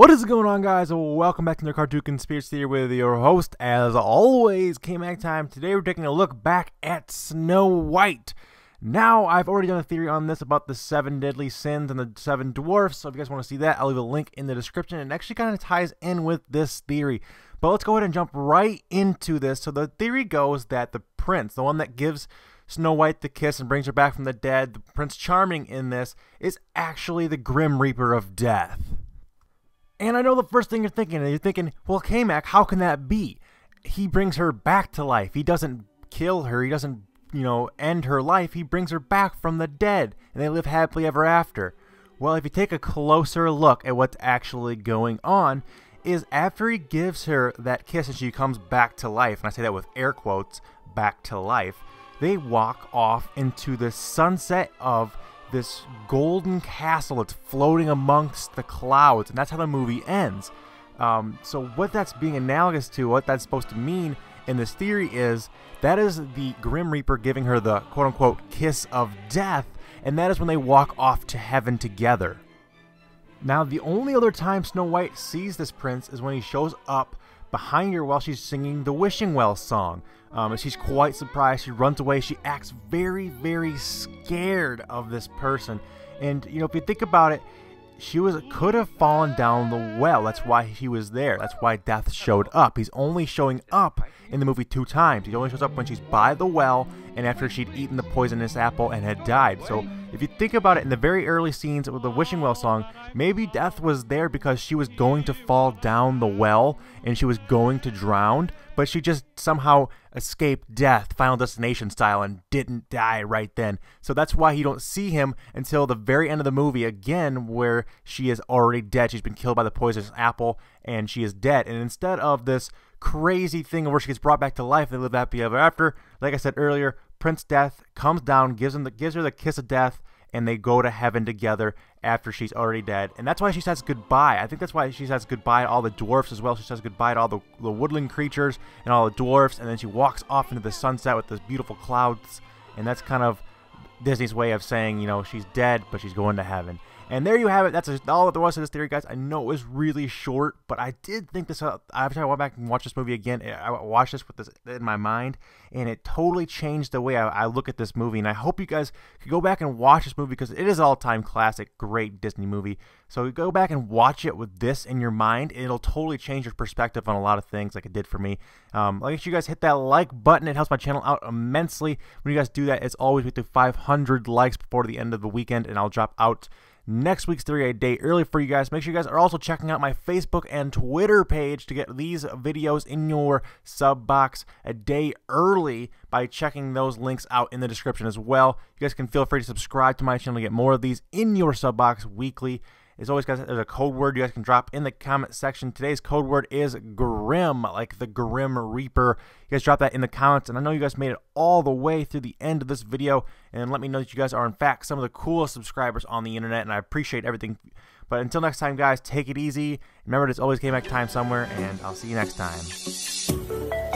What is going on, guys? Welcome back to the Cartoon Conspiracy Theory with your host, as always, K-Mac Time. Today we're taking a look back at Snow White. Now, I've already done a theory on this about the 7 deadly sins and the 7 dwarfs, so if you guys want to see that, I'll leave a link in the description. It actually kind of ties in with this theory. But let's go ahead and jump right into this. So the theory goes that the prince, the one that gives Snow White the kiss and brings her back from the dead, the Prince Charming in this, is actually the Grim Reaper of Death. And I know the first thing you're thinking, well, K-Mac, how can that be? He brings her back to life. He doesn't kill her. He doesn't, end her life. He brings her back from the dead, and they live happily ever after. Well, if you take a closer look at what's actually going on, is after he gives her that kiss and she comes back to life, and I say that with air quotes, back to life, they walk off into the sunset of this golden castle that's floating amongst the clouds, and that's how the movie ends. So what that's being analogous to, what that's supposed to mean in this theory is, that is the Grim Reaper giving her the quote-unquote kiss of death, and that is when they walk off to heaven together. Now, the only other time Snow White sees this prince is when he shows up behind her while she's singing the Wishing Well song. She's quite surprised. She runs away. She acts very, very scared of this person. And, if you think about it, she could have fallen down the well. That's why he was there. That's why Death showed up. He's only showing up in the movie 2 times. He only shows up when she's by the well and after she'd eaten the poisonous apple and had died. So if you think about it, in the very early scenes with the Wishing Well song, maybe Death was there because she was going to fall down the well and she was going to drown, but she just somehow escaped death, Final Destination style, and didn't die right then. So that's why you don't see him until the very end of the movie again, where she is already dead. She's been killed by the poisonous apple and she is dead. And instead of this crazy thing where she gets brought back to life and they live happy ever after, like I said earlier, Prince Death comes down, gives her the kiss of death, and they go to heaven together after she's already dead. And that's why she says goodbye. I think that's why she says goodbye to all the dwarfs as well. She says goodbye to all the woodland creatures and all the dwarfs, and then she walks off into the sunset with those beautiful clouds. And that's kind of Disney's way of saying, she's dead, but she's going to heaven. And there you have it. That's all that there was to this theory, guys. I know it was really short, but I did think this. After I went back and watched this movie again, I watched this with this in my mind, and it totally changed the way I look at this movie. And I hope you guys could go back and watch this movie because it is an all-time classic, great Disney movie. So go back and watch it with this in your mind, and it'll totally change your perspective on a lot of things, like it did for me. Make sure you guys hit that like button. It helps my channel out immensely. When you guys do that, it's always with the 500 likes before the end of the weekend, and I'll drop out next week's theory a day early for you guys. Make sure you guys are also checking out my Facebook and Twitter page to get these videos in your sub box a day early by checking those links out in the description as well. You guys can feel free to subscribe to my channel to get more of these in your sub box weekly. As always, guys, there's a code word you guys can drop in the comment section. Today's code word is GRIM, like the Grim Reaper. You guys drop that in the comments, and I know you guys made it all the way through the end of this video, and let me know that you guys are, in fact, some of the coolest subscribers on the internet, and I appreciate everything. But until next time, guys, take it easy. Remember, it's always K-Mac time somewhere, and I'll see you next time.